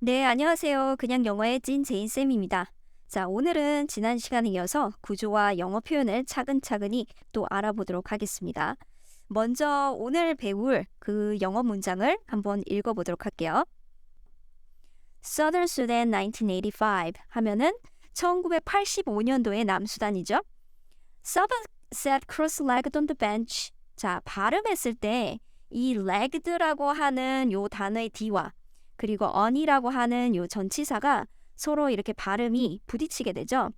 네, 안녕하세요. 그냥 영어의 찐 제인쌤입니다. 자, 오늘은 지난 시간에 이어서 구조와 영어 표현을 차근차근히 또 알아보도록 하겠습니다. 먼저 오늘 배울 그 영어 문장을 한번 읽어보도록 할게요. Southern Sudan 1985 하면은 1985년도의 남수단이죠. Sabah sat cross-legged on the bench. 자, 발음했을 때 이 legged라고 하는 요 단어의 D와 그리고 on이라고 하는 요 전치사가 서로 이렇게 발음이 부딪히게 되죠.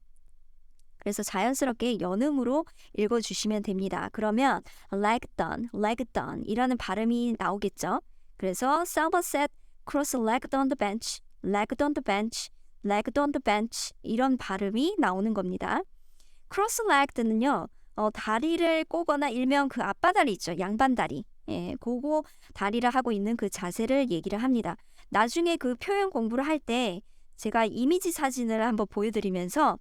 그래서 자연스럽게 연음으로 읽어주시면 됩니다. 그러면 legged on, legged on 이라는 발음이 나오겠죠. 그래서 Sabah sat cross-legged on the bench, legged on the bench, legged on the bench 이런 발음이 나오는 겁니다. cross-legged는요, 다리를 꼬거나 일명 그 앞바다리 있죠. 양반다리. 예, 그거 다리를 하고 있는 그 자세를 얘기를 합니다. 나중에 그 표현 공부를 할 때 제가 이미지 사진을 한번 보여드리면서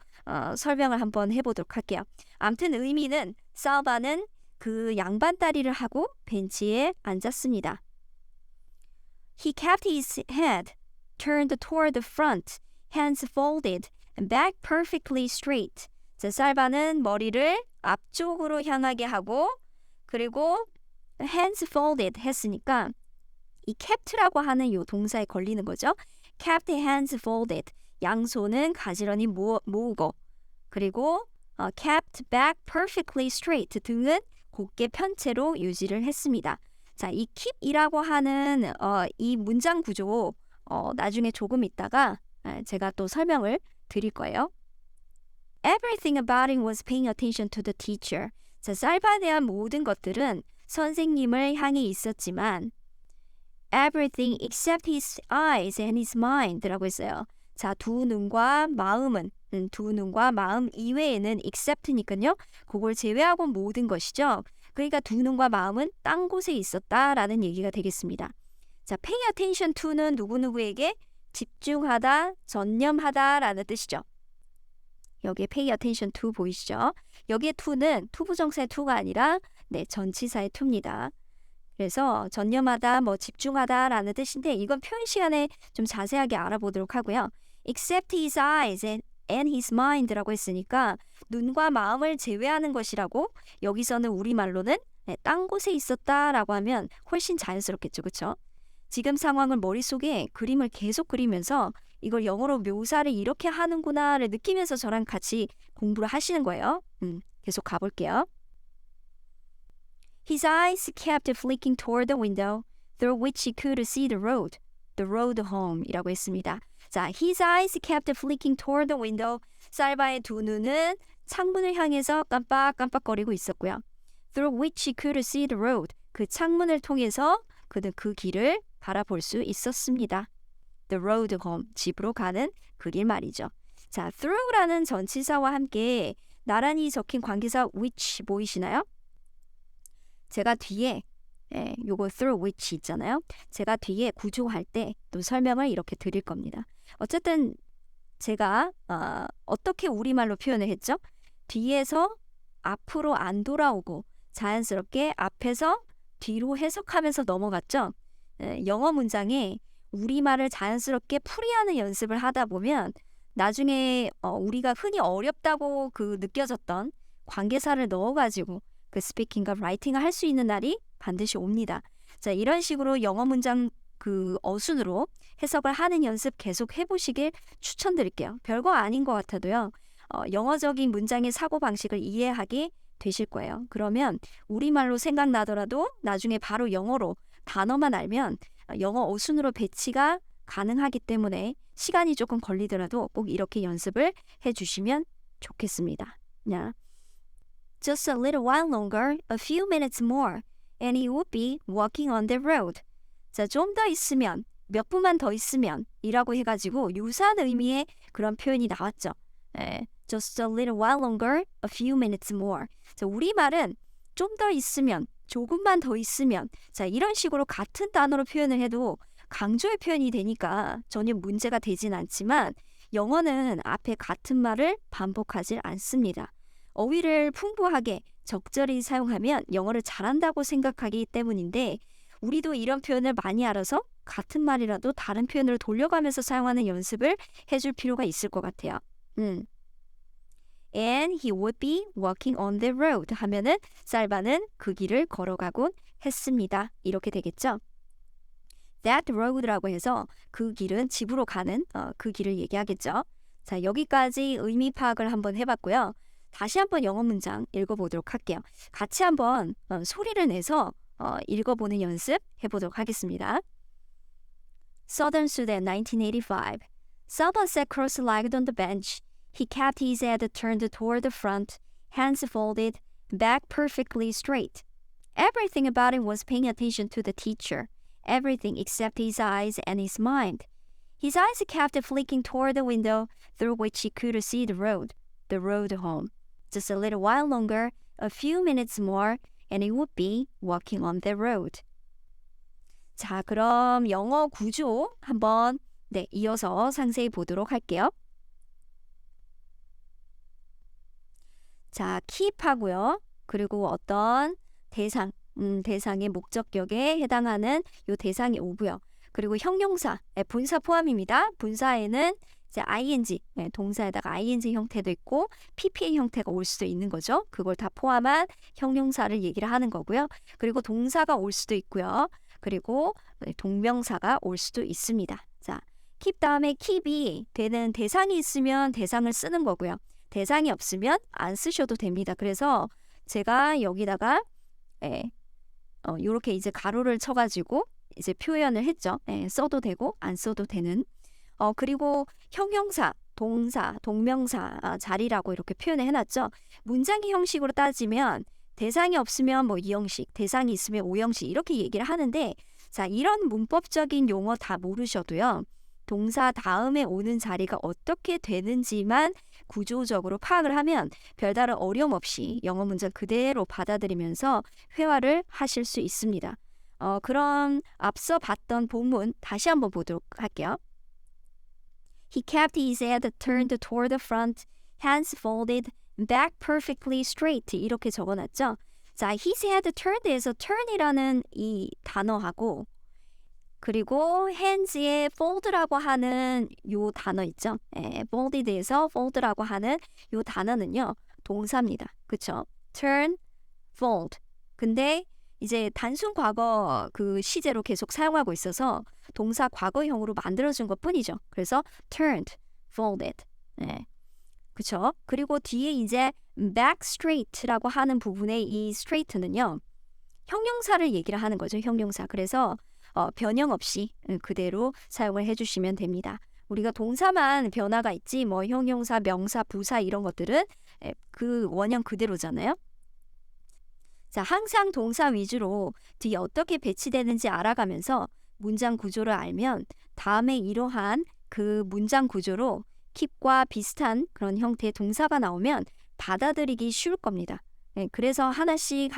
설명을 한번 해보도록 할게요. 암튼 의미는 사바는 그 양반다리를 하고 벤치에 앉았습니다. He kept his head turned toward the front, hands folded, and back perfectly straight. 자, 살바는 머리를 앞쪽으로 향하게 하고 그리고 hands folded 했으니까 이 kept라고 하는 요 동사에 걸리는 거죠. kept hands folded. 양손은 가지런히 모으고 그리고 kept back perfectly straight. 등은 곧게 편 채로 유지를 했습니다. 자, 이 keep이라고 하는 이 문장 구조 나중에 조금 있다가 제가 또 설명을 드릴 거예요. Everything about him was paying attention to the teacher. 자, 살바에 대한 모든 것들은 선생님을 향해 있었지만 everything except his eyes and his mind라고 했어요. 자, 두 눈과 마음은 두 눈과 마음 이외에는 except니까요. 그걸 제외하고 모든 것이죠. 그러니까 두 눈과 마음은 딴 곳에 있었다라는 얘기가 되겠습니다. 자, pay attention to는 누구누구에게 집중하다, 전념하다라는 뜻이죠. 여기에 pay attention to 보이시죠? 여기에 to는 투부정사의 to가 아니라 전치사의 to입니다. 그래서 전념하다, 집중하다라는 뜻인데 이건 표현 시간에 좀 자세하게 알아보도록 하고요. except his eyes and his mind라고 했으니까 눈과 마음을 제외하는 것이라고 여기서는 우리말로는 딴 곳에 있었다라고 하면 훨씬 자연스럽겠죠. 그렇죠? 지금 상황을 머릿속에 그림을 계속 그리면서 이걸 영어로 묘사를 이렇게 하는구나를 느끼면서 저랑 같이 공부를 하시는 거예요. 계속 가볼게요. His eyes kept flicking toward the window through which he could see the road home 이라고 했습니다. 자, his eyes kept flicking toward the window. 살바의 두 눈은 창문을 향해서 깜빡깜빡거리고 있었고요. Through which he could see the road. 그 창문을 통해서 그는 그 길을 바라볼 수 있었습니다. The road home, 집으로 가는 그 길 말이죠. 자, through라는 전치사와 함께 나란히 적힌 관계사 which 보이시나요? 제가 뒤에 요거 through which 있잖아요. 제가 뒤에 구조할 때 또 설명을 이렇게 드릴 겁니다. 어쨌든 제가 어떻게 우리말로 표현을 했죠? 뒤에서 앞으로 안 돌아오고 자연스럽게 앞에서 뒤로 해석하면서 넘어갔죠. 영어 문장에 우리말을 자연스럽게 풀이하는 연습을 하다 보면 나중에 우리가 흔히 어렵다고 그 느껴졌던 관계사를 넣어가지고 그 스피킹과 라이팅을 할 수 있는 날이 반드시 옵니다. 자, 이런 식으로 영어 문장 그 어순으로 해석을 하는 연습 계속 해보시길 추천드릴게요. 별거 아닌 것 같아도요. 영어적인 문장의 사고방식을 이해하게 되실 거예요. 그러면 우리말로 생각나더라도 나중에 바로 영어로 단어만 알면 영어 어순으로 배치가 가능하기 때문에 시간이 조금 걸리더라도 꼭 이렇게 연습을 해주시면 좋겠습니다. 야. Just a little while longer, a few minutes more, and he would be walking on the road. 자, 좀 더 있으면, 몇 분만 더 있으면 이라고 해가지고 유사한 의미의 그런 표현이 나왔죠. Just a little while longer, a few minutes more. 자, 우리말은 좀 더 있으면, 조금만 더 있으면 자, 이런 식으로 같은 단어로 표현을 해도 강조의 표현이 되니까 전혀 문제가 되진 않지만 영어는 앞에 같은 말을 반복하지 않습니다. 어휘를 풍부하게 적절히 사용하면 영어를 잘한다고 생각하기 때문인데 우리도 이런 표현을 많이 알아서 같은 말이라도 다른 표현으로 돌려가면서 사용하는 연습을 해줄 필요가 있을 것 같아요. And he would be walking on the road 하면은 살바는 그 길을 걸어가곤 했습니다. 이렇게 되겠죠. That road라고 해서 그 길은 집으로 가는 그 길을 얘기하겠죠. 자, 여기까지 의미 파악을 한번 해봤고요. 다시 한번 영어 문장 읽어보도록 할게요. 같이 한번 소리를 내서 읽어보는 연습 해보도록 하겠습니다. Southern Sudan, 1985. Saba sat cross-legged on the bench. He kept his head turned toward the front, hands folded, back perfectly straight. Everything about him was paying attention to the teacher. Everything except his eyes and his mind. His eyes kept flicking toward the window through which he could see the road home. Just a little while longer, a few minutes more, and he would be walking on the road. 자, 그럼 영어 구조 한번 이어서 상세히 보도록 할게요. 자, keep하고요. 그리고 어떤 대상의 목적격에 해당하는 요 대상이 오고요. 그리고 형용사, 분사 포함입니다. 분사에는 이제 ing, 동사에다가 ing 형태도 있고 PPA 형태가 올 수도 있는 거죠. 그걸 다 포함한 형용사를 얘기를 하는 거고요. 그리고 동사가 올 수도 있고요. 그리고 동명사가 올 수도 있습니다. 자, keep 다음에 keep이 되는 대상이 있으면 대상을 쓰는 거고요. 대상이 없으면 안 쓰셔도 됩니다. 그래서 제가 여기다가 요렇게 이제 가로를 쳐가지고 이제 표현을 했죠. 써도 되고 안 써도 되는. 그리고 형용사, 동사, 동명사 자리라고 이렇게 표현을 해놨죠. 문장의 형식으로 따지면 대상이 없으면 뭐 이형식, 대상이 있으면 오형식 이렇게 얘기를 하는데 자, 이런 문법적인 용어 다 모르셔도요. 동사 다음에 오는 자리가 어떻게 되는지만 구조적으로 파악을 하면 별다른 어려움 없이 영어 문장 그대로 받아들이면서 회화를 하실 수 있습니다. 그럼 앞서 봤던 본문 다시 한번 보도록 할게요. He kept his head turned toward the front, hands folded, back perfectly straight 이렇게 적어놨죠. 자, his head turned에서 turn이라는 이 단어하고 그리고 hands에 fold라고 하는 요 단어 있죠. folded에서 fold라고 하는 요 단어는요. 동사입니다. 그쵸? turn, fold. 근데 이제 단순 과거 그 시제로 계속 사용하고 있어서 동사 과거형으로 만들어준 것 뿐이죠. 그래서 turned, folded. 그쵸? 그리고 뒤에 이제 back straight라고 하는 부분의 이 straight는요. 형용사를 얘기를 하는 거죠. 형용사. 그래서 변형 없이 그대로 사용을 해주시면 됩니다. 우리가 동사만 변화가 있지 뭐 형용사, 명사, 부사 이런 것들은 그 원형 그대로잖아요. 자, 항상 동사 위주로 뒤에 어떻게 배치되는지 알아가면서 문장 구조를 알면 다음에 이러한 그 문장 구조로 keep과 비슷한 그런 형태의 동사가 나오면 받아들이기 쉬울 겁니다. 그래서 하나씩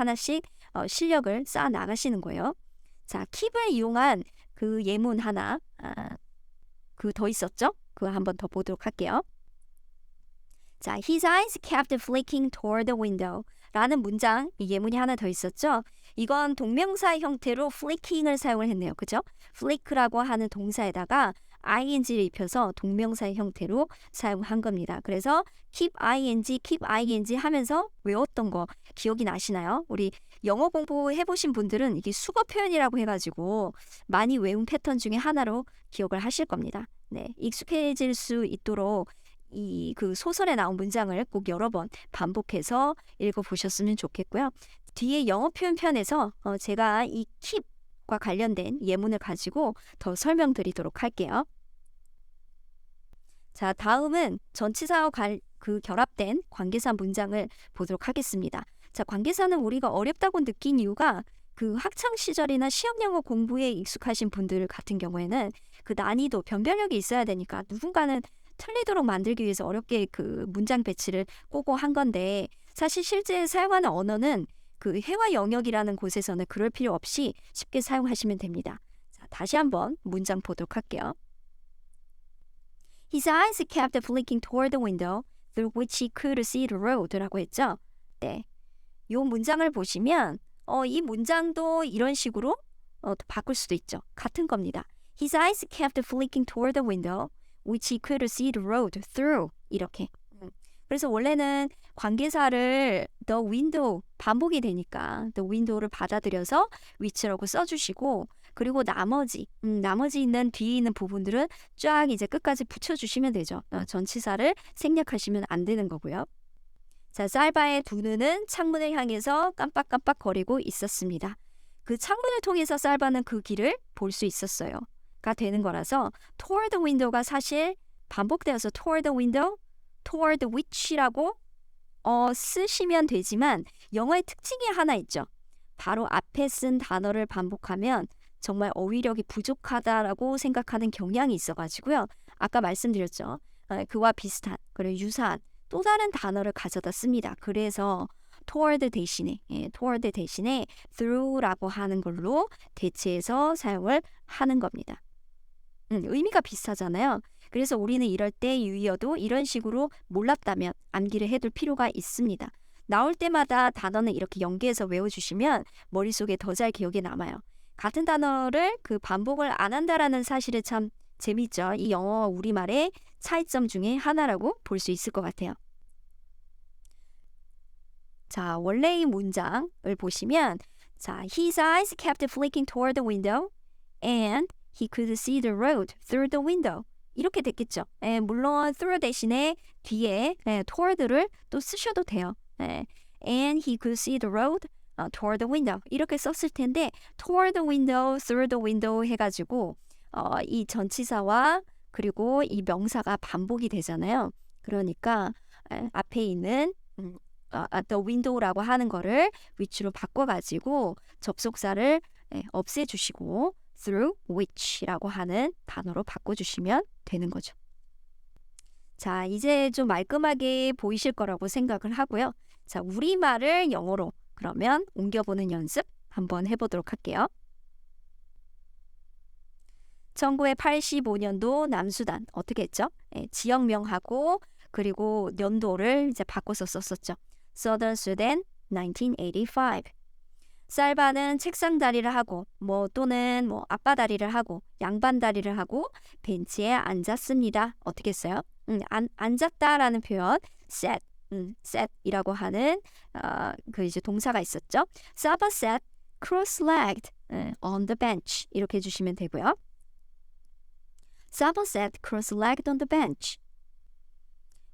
실력을 쌓아 나가시는 거예요. 자, keep을 이용한 그 예문 하나 그 더 있었죠? 그거 한번 더 보도록 할게요. 자, his eyes kept flicking toward the window 라는 문장, 이 예문이 하나 더 있었죠? 이건 동명사 형태로 flicking을 사용을 했네요. 그죠? flick라고 하는 동사에다가 ing를 입혀서 동명사의 형태로 사용한 겁니다. 그래서 keep ing 하면서 외웠던 거 기억이 나시나요? 우리 영어 공부해보신 분들은 이게 수거 표현이라고 해가지고 많이 외운 패턴 중에 하나로 기억을 하실 겁니다. 네, 익숙해질 수 있도록 이 그 소설에 나온 문장을 꼭 여러 번 반복해서 읽어보셨으면 좋겠고요. 뒤에 영어 표현 편에서 제가 이 keep과 관련된 예문을 가지고 더 설명드리도록 할게요. 자, 다음은 전치사와 결합된 관계사 문장을 보도록 하겠습니다. 자, 관계사는 우리가 어렵다고 느낀 이유가 그 학창 시절이나 시험 영어 공부에 익숙하신 분들 같은 경우에는 그 난이도, 변별력이 있어야 되니까 누군가는 틀리도록 만들기 위해서 어렵게 그 문장 배치를 꼬고 한 건데 사실 실제 사용하는 언어는 그 회화 영역이라는 곳에서는 그럴 필요 없이 쉽게 사용하시면 됩니다. 자, 다시 한번 문장 보도록 할게요. His eyes kept flicking toward the window through which he could see the road라고 했죠. 네, 이 문장을 보시면 이 문장도 이런 식으로 또 바꿀 수도 있죠. 같은 겁니다. His eyes kept flicking toward the window, which he could see the road through. 이렇게. 그래서 원래는 관계사를 the window 반복이 되니까 the window를 받아들여서 which라고 써주시고 그리고 나머지 있는 뒤에 있는 부분들은 쫙 이제 끝까지 붙여주시면 되죠. 전치사를 생략하시면 안 되는 거고요. 자, 쌀바의 두 눈은 창문을 향해서 깜빡깜빡 거리고 있었습니다. 그 창문을 통해서 쌀바는 그 길을 볼 수 있었어요. 가 되는 거라서 toward the window가 사실 반복되어서 toward the window, toward which라고 쓰시면 되지만 영어의 특징이 하나 있죠. 바로 앞에 쓴 단어를 반복하면 정말 어휘력이 부족하다라고 생각하는 경향이 있어가지고요. 아까 말씀드렸죠. 그와 비슷한 그리고 유사한 또 다른 단어를 가져다 씁니다. 그래서 toward 대신에 through라고 하는 걸로 대체해서 사용을 하는 겁니다. 의미가 비슷하잖아요. 그래서 우리는 이럴 때 유의어도 이런 식으로 몰랐다면 암기를 해둘 필요가 있습니다. 나올 때마다 단어는 이렇게 연계해서 외워주시면 머릿속에 더 잘 기억에 남아요. 같은 단어를 그 반복을 안 한다라는 사실이 참 재밌죠. 이 영어와 우리말의 차이점 중에 하나라고 볼 수 있을 것 같아요. 자, 원래의 문장을 보시면 자, His eyes kept flicking toward the window and he could see the road through the window. 이렇게 됐겠죠. 물론 through 대신에 뒤에 toward를 또 쓰셔도 돼요. And he could see the road toward the window. 이렇게 썼을 텐데 toward the window, through the window 해가지고 이 전치사와 그리고 이 명사가 반복이 되잖아요. 그러니까 앞에 있는 the window라고 하는 거를 which로 바꿔가지고 접속사를 없애주시고 through which라고 하는 단어로 바꿔주시면 되는 거죠. 자, 이제 좀 말끔하게 보이실 거라고 생각을 하고요. 자, 우리말을 영어로 그러면 옮겨보는 연습 한번 해보도록 할게요. 1985년도 남수단 어떻게 했죠? 지역명하고 그리고 연도를 이제 바꿔서 썼었죠. Southern Sudan 1985. 쌀바는 책상 다리를 하고 또는 앞바다리를 하고 양반 다리를 하고 벤치에 앉았습니다. 어떻게 했어요? 앉았다라는 표현 sat이라고 하는 그 이제 동사가 있었죠. Saba sat cross-legged on the bench 이렇게 해주시면 되고요. Saba sat cross-legged on the bench.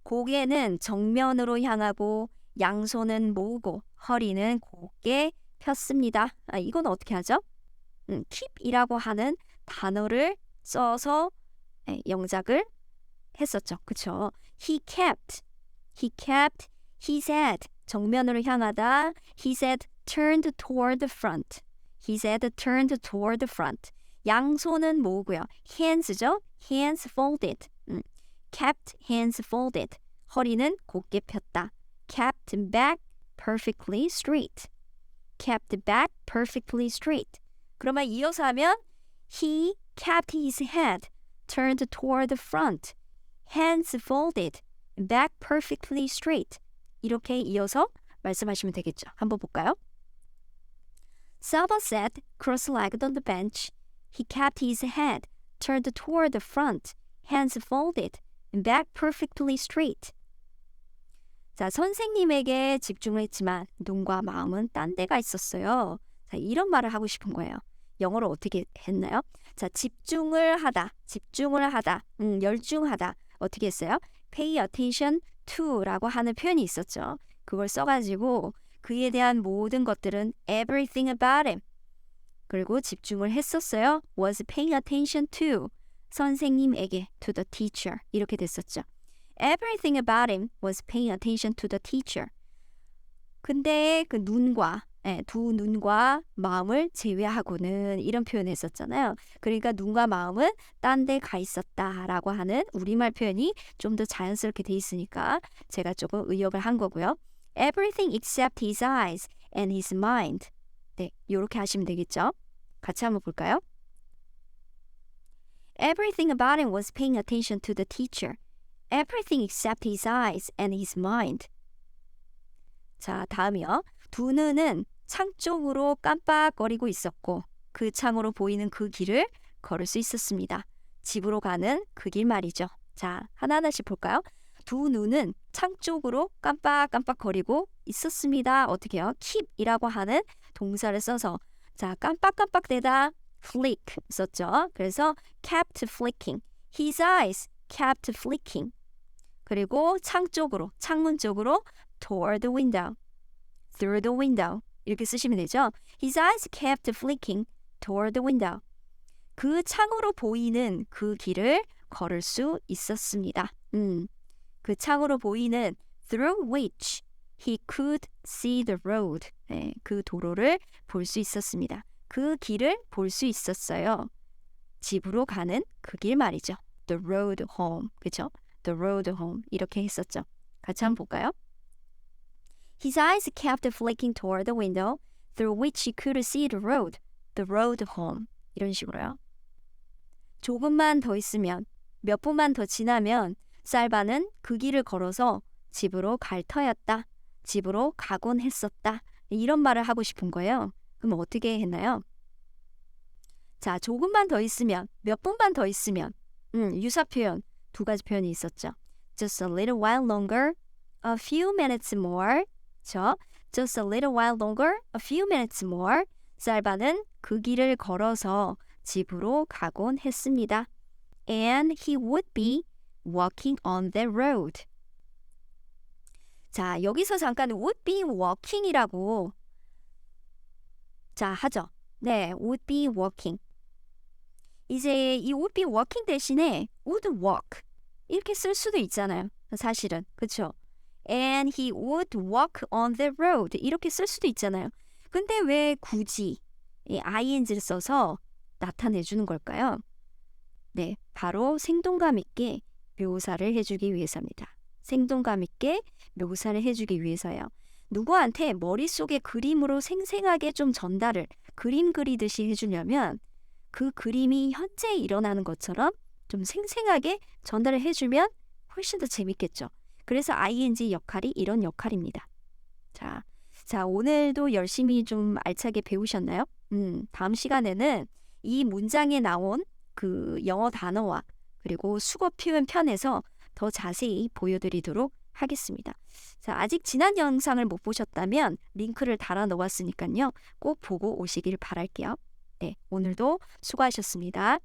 고개는 정면으로 향하고 양손은 모으고 허리는 곧게 폈습니다. 이건 어떻게 하죠? keep이라고 하는 단어를 써서 영작을 했었죠. 그쵸? He kept his head 정면으로 향하다. His head turned toward the front. His head turned toward the front. 양손은 모으고요. hands죠? hands folded. kept hands folded. 허리는 곧게 폈다. kept back perfectly straight. kept back perfectly straight. 그러면 이어서 하면 he kept his head turned toward the front. hands folded. back perfectly straight. 이렇게 이어서 말씀하시면 되겠죠. 한번 볼까요? Saba sat cross-legged on the bench. He kept his head turned toward the front. hands folded. back perfectly straight. 자, 선생님에게 집중을 했지만 눈과 마음은 딴 데가 있었어요. 자, 이런 말을 하고 싶은 거예요. 영어로 어떻게 했나요? 자, 집중을 하다, 열중하다. 어떻게 했어요? pay attention to라고 하는 표현이 있었죠. 그걸 써가지고 그에 대한 모든 것들은 everything about him. 그리고 집중을 했었어요. was paying attention to. 선생님에게, to the teacher. 이렇게 됐었죠. Everything about him was paying attention to the teacher. 근데 그 두 눈과 마음을 제외하고는 이런 표현을 했었잖아요. 그러니까 눈과 마음은 딴 데 가 있었다라고 하는 우리말 표현이 좀 더 자연스럽게 돼 있으니까 제가 조금 의역을 한 거고요. Everything except his eyes and his mind. 네, 이렇게 하시면 되겠죠. 같이 한번 볼까요? Everything about him was paying attention to the teacher. Everything except his eyes and his mind. 자, 다음이요. 두 눈은 창 쪽으로 깜빡거리고 있었고 그 창으로 보이는 그 길을 걸을 수 있었습니다. 집으로 가는 그 길 말이죠. 자, 하나하나씩 볼까요? 두 눈은 창 쪽으로 깜빡깜빡거리고 있었습니다. 어떻게 해요? keep이라고 하는 동사를 써서 자, 깜빡깜빡대다 flick 썼죠. 그래서 kept flicking. His eyes kept flicking. 그리고 창 쪽으로, 창문 쪽으로 toward the window, through the window 이렇게 쓰시면 되죠. His eyes kept flicking toward the window. 그 창으로 보이는 그 길을 걸을 수 있었습니다. 그 창으로 보이는 through which he could see the road. 네, 그 도로를 볼 수 있었습니다. 그 길을 볼 수 있었어요. 집으로 가는 그 길 말이죠. The road home. 그죠? The road home. 이렇게 했었죠. 같이 한번 볼까요? His eyes kept flicking toward the window through which he could see the road home. 이런 식으로요. 조금만 더 있으면, 몇 분만 더 지나면 살바는 그 길을 걸어서 집으로 갈 터였다. 집으로 가곤 했었다. 이런 말을 하고 싶은 거예요. 그럼 어떻게 했나요? 자, 조금만 더 있으면, 몇 분만 더 있으면 유사 표현, 두 가지 표현이 있었죠. Just a little while longer, a few minutes more. Just a little while longer, a few minutes more. 살바는 그 길을 걸어서 집으로 가곤 했습니다. And he would be walking on the road. 자, 여기서 잠깐 would be walking이라고 자, 하죠. 네, would be walking. 이제 이 would be walking 대신에 would walk 이렇게 쓸 수도 있잖아요. 사실은. 그렇죠? And he would walk on the road 이렇게 쓸 수도 있잖아요. 근데 왜 굳이 이 ing를 써서 나타내주는 걸까요? 네, 바로 생동감 있게 묘사를 해주기 위해서입니다. 생동감 있게 묘사를 해주기 위해서요. 누구한테 머릿속에 그림으로 생생하게 좀 전달을 그림 그리듯이 해주려면 그 그림이 현재 일어나는 것처럼 좀 생생하게 전달을 해주면 훨씬 더 재밌겠죠. 그래서 ing 역할이 이런 역할입니다. 자, 오늘도 열심히 좀 알차게 배우셨나요? 다음 시간에는 이 문장에 나온 그 영어 단어와 그리고 수거 표현 편에서 더 자세히 보여드리도록 하겠습니다. 자, 아직 지난 영상을 못 보셨다면 링크를 달아 놓았으니까요. 꼭 보고 오시길 바랄게요. 네, 오늘도 수고하셨습니다.